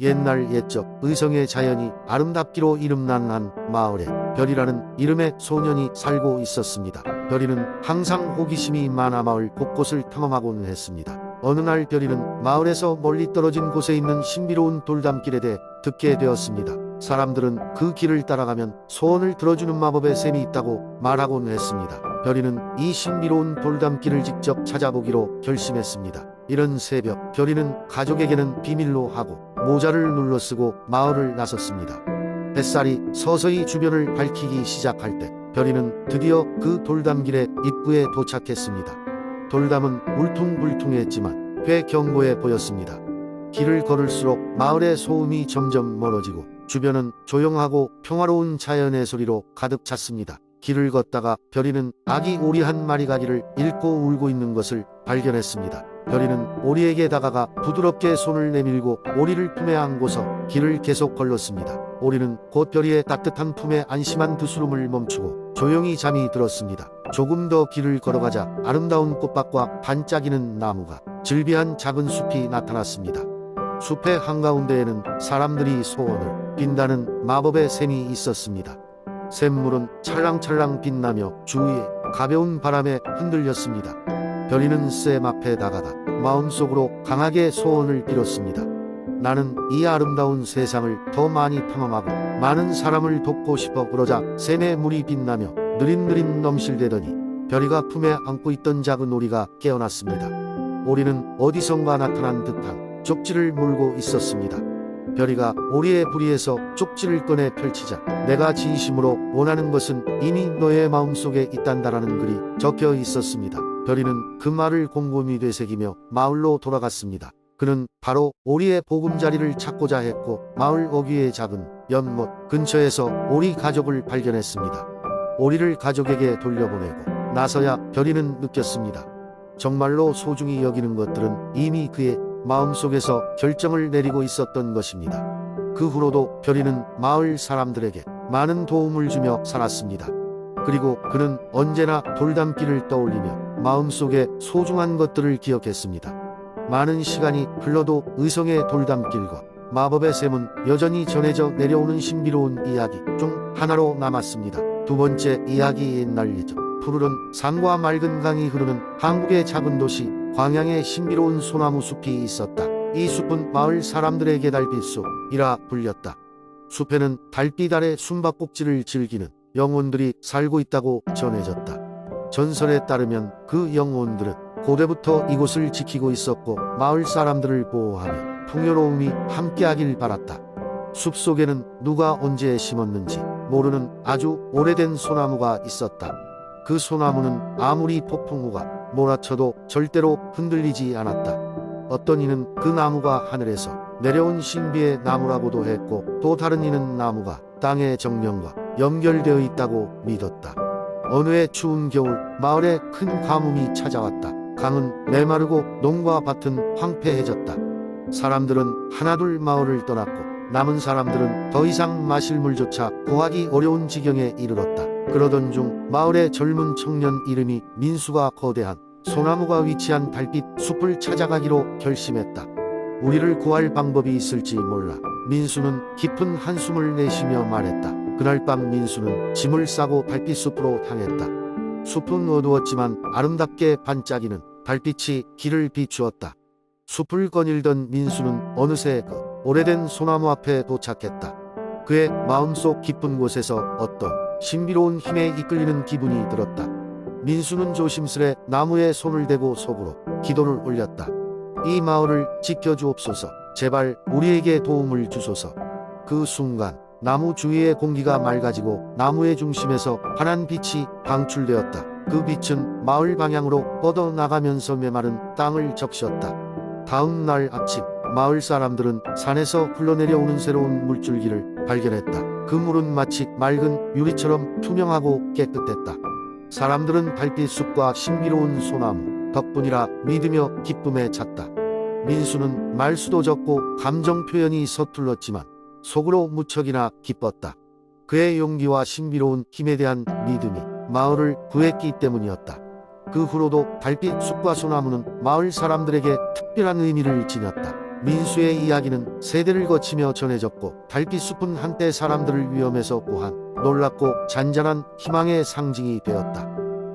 옛날 옛적 의성의 자연이 아름답기로 이름난 한 마을에 별이라는 이름의 소년이 살고 있었습니다. 별이는 항상 호기심이 많아 마을 곳곳을 탐험하곤 했습니다. 어느 날 별이는 마을에서 멀리 떨어진 곳에 있는 신비로운 돌담길에 대해 듣게 되었습니다. 사람들은 그 길을 따라가면 소원을 들어주는 마법의 셈이 있다고 말하곤 했습니다. 별이는 이 신비로운 돌담길을 직접 찾아보기로 결심했습니다. 이른 새벽, 별이는 가족에게는 비밀로 하고 모자를 눌러쓰고 마을을 나섰습니다. 햇살이 서서히 주변을 밝히기 시작할 때 별이는 드디어 그 돌담길의 입구에 도착했습니다. 돌담은 울퉁불퉁했지만 꽤 견고해 보였습니다. 길을 걸을수록 마을의 소음이 점점 멀어지고 주변은 조용하고 평화로운 자연의 소리로 가득 찼습니다. 길을 걷다가 별이는 아기 오리 한 마리가 길을 잃고 울고 있는 것을 발견했습니다. 별이는 오리에게 다가가 부드럽게 손을 내밀고 오리를 품에 안고서 길을 계속 걸렀습니다. 오리는 곧 별이의 따뜻한 품에 안심한 두 수름을 멈추고 조용히 잠이 들었습니다. 조금 더 길을 걸어가자 아름다운 꽃밭과 반짝이는 나무가 즐비한 작은 숲이 나타났습니다. 숲의 한가운데에는 사람들이 소원을 빈다는 마법의 샘이 있었습니다. 샘물은 찰랑찰랑 빛나며 주위에 가벼운 바람에 흔들렸습니다. 별이는 샘 앞에 다가가 마음속으로 강하게 소원을 빌었습니다. 나는 이 아름다운 세상을 더 많이 탐험하고 많은 사람을 돕고 싶어. 그러자 샘의 물이 빛나며 느릿느릿 넘실대더니 별이가 품에 안고 있던 작은 오리가 깨어났습니다. 오리는 어디선가 나타난 듯한 쪽지를 물고 있었습니다. 별이가 오리의 부리에서 쪽지를 꺼내 펼치자 내가 진심으로 원하는 것은 이미 너의 마음속에 있단다라는 글이 적혀 있었습니다. 별이는 그 말을 곰곰이 되새기며 마을로 돌아갔습니다. 그는 바로 오리의 보금자리를 찾고자 했고 마을 어귀의 작은 연못 근처에서 오리 가족을 발견했습니다. 오리를 가족에게 돌려보내고 나서야 별이는 느꼈습니다. 정말로 소중히 여기는 것들은 이미 그의 마음속에서 결정을 내리고 있었던 것입니다. 그 후로도 별이는 마을 사람들에게 많은 도움을 주며 살았습니다. 그리고 그는 언제나 돌담길을 떠올리며 마음속에 소중한 것들을 기억했습니다. 많은 시간이 흘러도 의성의 돌담길과 마법의 샘은 여전히 전해져 내려오는 신비로운 이야기 중 하나로 남았습니다. 두 번째 이야기. 옛날 예적 푸르른 산과 맑은 강이 흐르는 한국의 작은 도시 광양에 신비로운 소나무 숲이 있었다. 이 숲은 마을 사람들에게 달빛숲이라 불렸다. 숲에는 달빛 아래 숨바꼭질을 즐기는 영혼들이 살고 있다고 전해졌다. 전설에 따르면 그 영혼들은 고대부터 이곳을 지키고 있었고 마을 사람들을 보호하며 풍요로움이 함께하길 바랐다. 숲속에는 누가 언제 심었는지 모르는 아주 오래된 소나무가 있었다. 그 소나무는 아무리 폭풍우가 몰아쳐도 절대로 흔들리지 않았다. 어떤 이는 그 나무가 하늘에서 내려온 신비의 나무라고도 했고 또 다른 이는 나무가 땅의 정령과 연결되어 있다고 믿었다. 어느 해 추운 겨울 마을에 큰 가뭄이 찾아왔다. 강은 메마르고 농과 밭은 황폐해졌다. 사람들은 하나둘 마을을 떠났고 남은 사람들은 더 이상 마실 물조차 구하기 어려운 지경에 이르렀다. 그러던 중 마을의 젊은 청년 이름이 민수가 거대한 소나무가 위치한 달빛 숲을 찾아가기로 결심했다. 우리를 구할 방법이 있을지 몰라 민수는 깊은 한숨을 내쉬며 말했다. 그날 밤 민수는 짐을 싸고 달빛 숲으로 향했다. 숲은 어두웠지만 아름답게 반짝이는 달빛이 길을 비추었다. 숲을 거닐던 민수는 어느새 그 오래된 소나무 앞에 도착했다. 그의 마음속 깊은 곳에서 어떤 신비로운 힘에 이끌리는 기분이 들었다. 민수는 조심스레 나무에 손을 대고 속으로 기도를 올렸다. 이 마을을 지켜주옵소서. 제발 우리에게 도움을 주소서. 그 순간 나무 주위의 공기가 맑아지고 나무의 중심에서 환한 빛이 방출되었다. 그 빛은 마을 방향으로 뻗어나가면서 메마른 땅을 적셨다. 다음 날 아침 마을 사람들은 산에서 흘러내려오는 새로운 물줄기를 발견했다. 그 물은 마치 맑은 유리처럼 투명하고 깨끗했다. 사람들은 달빛 숲과 신비로운 소나무 덕분이라 믿으며 기쁨에 찼다. 민수는 말수도 적고 감정 표현이 서툴렀지만 속으로 무척이나 기뻤다. 그의 용기와 신비로운 힘에 대한 믿음이 마을을 구했기 때문이었다. 그 후로도 달빛 숲과 소나무는 마을 사람들에게 특별한 의미를 지녔다. 민수의 이야기는 세대를 거치며 전해졌고 달빛 숲은 한때 사람들을 위험에서 구한 놀랍고 잔잔한 희망의 상징이 되었다.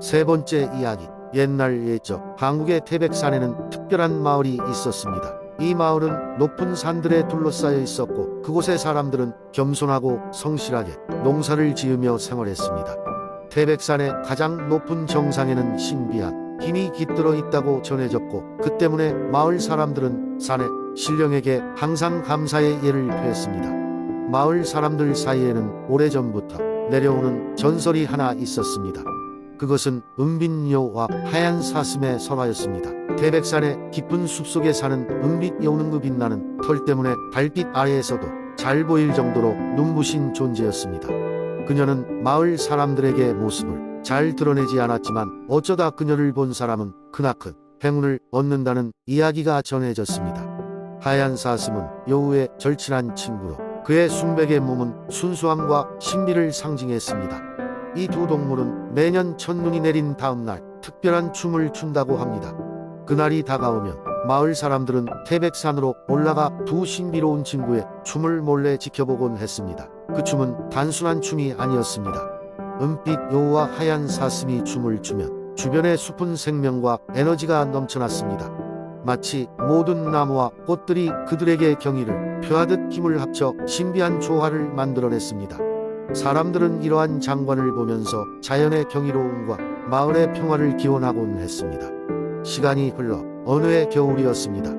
세 번째 이야기. 옛날 옛적 한국의 태백산에는 특별한 마을이 있었습니다. 이 마을은 높은 산들에 둘러싸여 있었고 그곳의 사람들은 겸손하고 성실하게 농사를 지으며 생활했습니다. 태백산의 가장 높은 정상에는 신비한 힘이 깃들어 있다고 전해졌고 그 때문에 마을 사람들은 산의 신령에게 항상 감사의 예를 표했습니다. 마을 사람들 사이에는 오래전부터 내려오는 전설이 하나 있었습니다. 그것은 은빛여우와 하얀 사슴의 설화였습니다. 태백산의 깊은 숲속에 사는 은빛여우는 그 빛나는 털 때문에 달빛 아래에서도 잘 보일 정도로 눈부신 존재였습니다. 그녀는 마을 사람들에게 모습을 잘 드러내지 않았지만 어쩌다 그녀를 본 사람은 크나큰 행운을 얻는다는 이야기가 전해졌습니다. 하얀 사슴은 여우의 절친한 친구로 그의 순백의 몸은 순수함과 신비를 상징했습니다. 이 두 동물은 매년 첫눈이 내린 다음날 특별한 춤을 춘다고 합니다. 그날이 다가오면 마을 사람들은 태백산으로 올라가 두 신비로운 친구의 춤을 몰래 지켜보곤 했습니다. 그 춤은 단순한 춤이 아니었습니다. 은빛 여우와 하얀 사슴이 춤을 추면 주변의 숲은 생명과 에너지가 넘쳐났습니다. 마치 모든 나무와 꽃들이 그들에게 경의를 표하듯 힘을 합쳐 신비한 조화를 만들어냈습니다. 사람들은 이러한 장관을 보면서 자연의 경이로움과 마을의 평화를 기원하곤 했습니다. 시간이 흘러 어느 해 겨울이었습니다.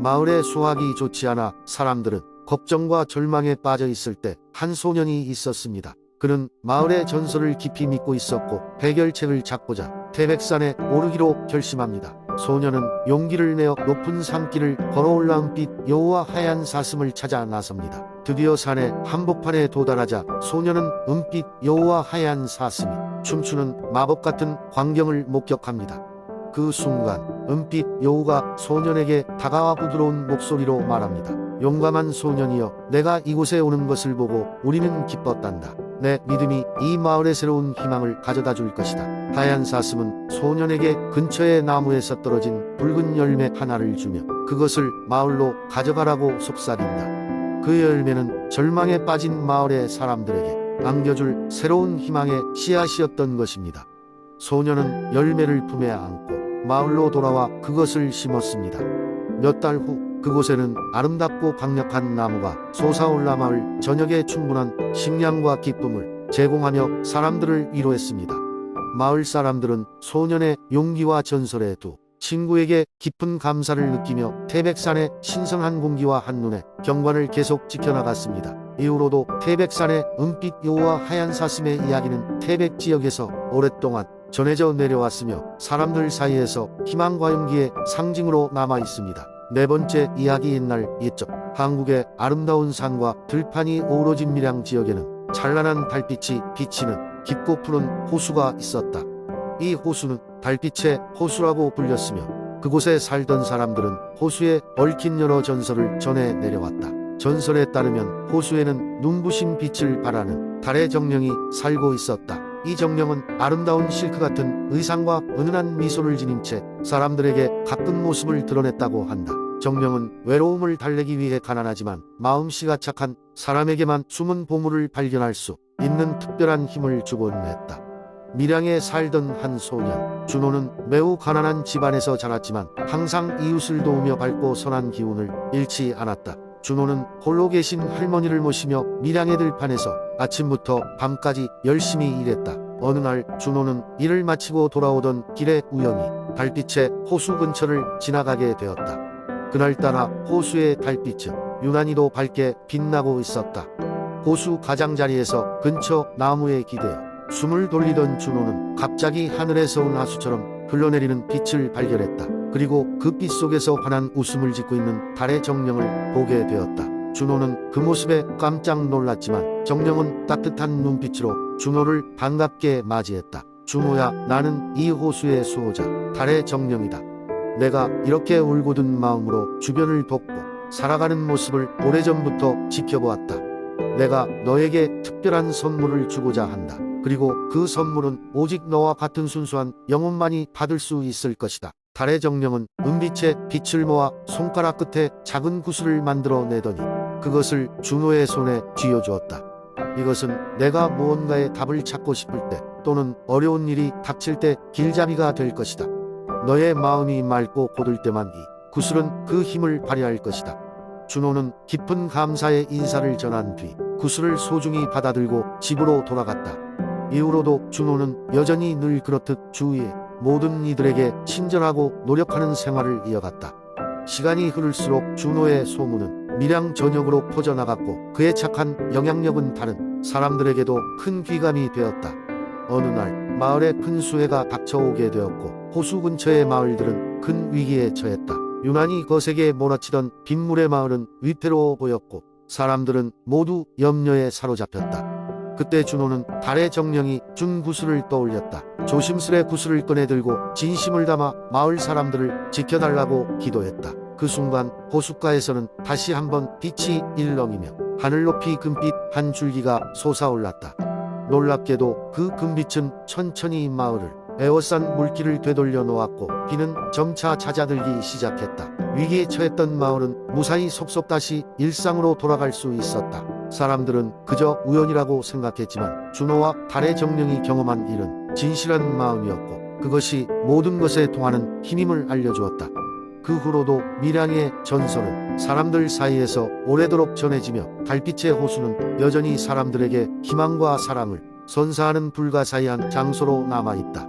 마을의 수확이 좋지 않아 사람들은 걱정과 절망에 빠져 있을 때 한 소년이 있었습니다. 그는 마을의 전설을 깊이 믿고 있었고 해결책을 찾고자 태백산에 오르기로 결심합니다. 소년은 용기를 내어 높은 산길을 걸어올라 은빛 여우와 하얀 사슴을 찾아 나섭니다. 드디어 산의 한복판에 도달하자 소년은 은빛 여우와 하얀 사슴이 춤추는 마법 같은 광경을 목격합니다. 그 순간 은빛 여우가 소년에게 다가와 부드러운 목소리로 말합니다. 용감한 소년이여, 내가 이곳에 오는 것을 보고 우리는 기뻤단다. 내 믿음이 이 마을에 새로운 희망을 가져다 줄 것이다. 하얀 사슴은 소년에게 근처의 나무에서 떨어진 붉은 열매 하나를 주며 그것을 마을로 가져가라고 속삭인다. 그 열매는 절망에 빠진 마을의 사람들에게 안겨줄 새로운 희망의 씨앗이었던 것입니다. 소년은 열매를 품에 안고 마을로 돌아와 그것을 심었습니다. 몇 달 후 그곳에는 아름답고 강력한 나무가 솟아올라 마을 전역에 충분한 식량과 기쁨을 제공하며 사람들을 위로했습니다. 마을 사람들은 소년의 용기와 전설에 두 친구에게 깊은 감사를 느끼며 태백산의 신성한 공기와 한눈에 경관을 계속 지켜나갔습니다. 이후로도 태백산의 은빛 여우와 하얀 사슴의 이야기는 태백 지역에서 오랫동안 전해져 내려왔으며 사람들 사이에서 희망과 용기의 상징으로 남아 있습니다. 네 번째 이야기. 옛날 옛적 한국의 아름다운 산과 들판이 어우러진 밀양 지역에는 찬란한 달빛이 비치는 깊고 푸른 호수가 있었다. 이 호수는 달빛의 호수라고 불렸으며 그곳에 살던 사람들은 호수에 얽힌 여러 전설을 전해 내려왔다. 전설에 따르면 호수에는 눈부신 빛을 발하는 달의 정령이 살고 있었다. 이 정령은 아름다운 실크 같은 의상과 은은한 미소를 지닌 채 사람들에게 가쁜 모습을 드러냈다고 한다. 정령은 외로움을 달래기 위해 가난하지만 마음씨가 착한 사람에게만 숨은 보물을 발견할 수 있는 특별한 힘을 주곤 했다. 밀양에 살던 한 소년 준호는 매우 가난한 집안에서 자랐지만 항상 이웃을 도우며 밝고 선한 기운을 잃지 않았다. 준호는 홀로 계신 할머니를 모시며 밀양의 들판에서 아침부터 밤까지 열심히 일했다. 어느 날 준호는 일을 마치고 돌아오던 길에 우연히 달빛의 호수 근처를 지나가게 되었다. 그날따라 호수의 달빛은 유난히도 밝게 빛나고 있었다. 호수 가장자리에서 근처 나무에 기대어 숨을 돌리던 준호는 갑자기 하늘에서 온 하수처럼 흘러내리는 빛을 발견했다. 그리고 그 빛 속에서 환한 웃음을 짓고 있는 달의 정령을 보게 되었다. 준호는 그 모습에 깜짝 놀랐지만 정령은 따뜻한 눈빛으로 준호를 반갑게 맞이했다. 준호야, 나는 이 호수의 수호자 달의 정령이다. 내가 이렇게 울고든 마음으로 주변을 돕고 살아가는 모습을 오래전부터 지켜보았다. 내가 너에게 특별한 선물을 주고자 한다. 그리고 그 선물은 오직 너와 같은 순수한 영혼만이 받을 수 있을 것이다. 달의 정령은 은빛에 빛을 모아 손가락 끝에 작은 구슬을 만들어 내더니 그것을 준호의 손에 쥐어주었다. 이것은 내가 무언가의 답을 찾고 싶을 때 또는 어려운 일이 닥칠 때 길잡이가 될 것이다. 너의 마음이 맑고 고들 때만 이 구슬은 그 힘을 발휘할 것이다. 준호는 깊은 감사의 인사를 전한 뒤 구슬을 소중히 받아들고 집으로 돌아갔다. 이후로도 준호는 여전히 늘 그렇듯 주위의 모든 이들에게 친절하고 노력하는 생활을 이어갔다. 시간이 흐를수록 준호의 소문은 밀양 전역으로 퍼져나갔고 그의 착한 영향력은 다른 사람들에게도 큰 귀감이 되었다. 어느 날 마을에 큰 수해가 닥쳐오게 되었고 호수 근처의 마을들은 큰 위기에 처했다. 유난히 거세게 몰아치던 빗물의 마을은 위태로워 보였고 사람들은 모두 염려에 사로잡혔다. 그때 준호는 달의 정령이 준 구슬을 떠올렸다. 조심스레 구슬을 꺼내들고 진심을 담아 마을 사람들을 지켜달라고 기도했다. 그 순간 호숫가에서는 다시 한번 빛이 일렁이며 하늘 높이 금빛 한 줄기가 솟아올랐다. 놀랍게도 그 금빛은 천천히 마을을 에워싼 물길을 되돌려 놓았고 비는 점차 잦아들기 시작했다. 위기에 처했던 마을은 무사히 속속 다시 일상으로 돌아갈 수 있었다. 사람들은 그저 우연이라고 생각했지만 준호와 달의 정령이 경험한 일은 진실한 마음이었고 그것이 모든 것에 통하는 힘임을 알려주었다. 그 후로도 밀양의 전설은 사람들 사이에서 오래도록 전해지며 달빛의 호수는 여전히 사람들에게 희망과 사랑을 선사하는 불가사의한 장소로 남아있다.